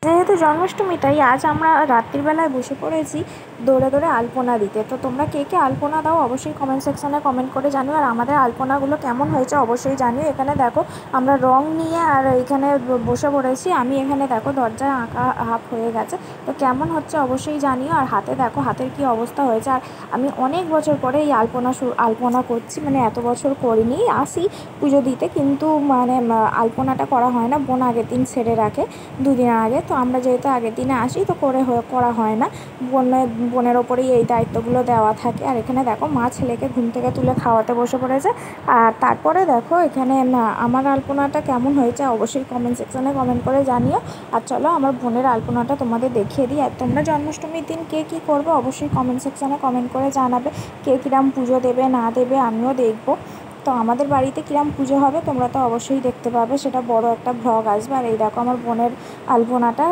যেহেতু জন্মাষ্টমী তাই আজ আমরা রাত্রিবেলায় বসে পড়েছি দৌড়ে দৌড়ে আলপনা দিতে। তো তোমরা কে কে আলপনা দাও অবশ্যই কমেন্ট সেকশানে কমেন্ট করে জানিও, আর আমাদের আলপনাগুলো কেমন হয়েছে অবশ্যই জানিও। এখানে দেখো আমরা রং নিয়ে আর এখানে বসে পড়েছি। আমি এখানে দেখো দরজায় আঁকা হাফ হয়ে গেছে, তো কেমন হচ্ছে অবশ্যই জানিও। আর হাতে দেখো হাতের কি অবস্থা হয়েছে। আর আমি অনেক বছর পরে এই আলপনা করছি, মানে এত বছর করিনি, আসি পুজো দিতে কিন্তু মানে আলপনাটা করা হয় না, বোন আগের দিন সেরে রাখে দুদিন আগে। তো আমরা যেহেতু আগের দিনে আসি তো করা হয় না, বোনের ওপরেই এই দায়িত্বগুলো দেওয়া থাকে। আর এখানে দেখো মা ছেলেকে ঘুম থেকে তুলে খাওয়াতে বসে পড়েছে। আর তারপরে দেখো এখানে আমার আলপনাটা কেমন হয়েছে অবশ্যই কমেন্ট সেকশানে কমেন্ট করে জানিও। আর চলো আমার বোনের আলপনাটা তোমাদের দেখিয়ে দিই। আর তোমরা জন্মাষ্টমীর দিন কে কী করবে অবশ্যই কমেন্ট সেকশানে কমেন্ট করে জানাবে, কে কিরম পুজো দেবে না দেবে আমিও দেখবো। তো আমাদের বাড়িতে কিরম পুজো হবে তোমরা তো অবশ্যই দেখতে পাবে, সেটা বড় একটা ভ্লগ আসবে। আর এই দেখো আমার বোনের আলপনাটা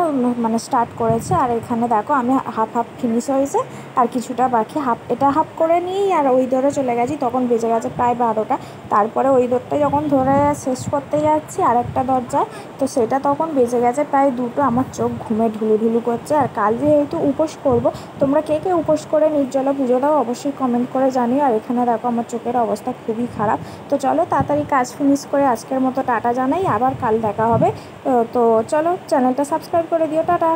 মানে স্টার্ট করেছে। আর এখানে দেখো আমি হাফ হাফ ফিনিশ হয়েছে আর কিছুটা বাকি, এটা হাফ করে নিয়েই আর ওই দৌড়ে চলে গেছি, তখন বেজে গেছে প্রায় 12টা। তারপরে ওই দৌড়টা যখন ধরে শেষ করতে যাচ্ছি আরেকটা দরজায়, তো সেটা তখন বেজে গেছে প্রায় 2টো। আমার চোখ ঘুমে ঢুলুঢুলু করছে। আর কাল যেহেতু উপোস করব, তোমরা কে কে উপোস করে নির্জলা পুজো দাও অবশ্যই কমেন্ট করে জানিও। আর এখানে দেখো আমার চোখের অবস্থা খুবই খারাপ। তো চলো তাড়াতাড়ি কাজ ফিনিশ করে আজকের মতো টাটা জানাই, আবার কাল দেখা হবে। তো চলো চ্যানেলটা সাবস্ক্রাইব করে দিও, টাটা।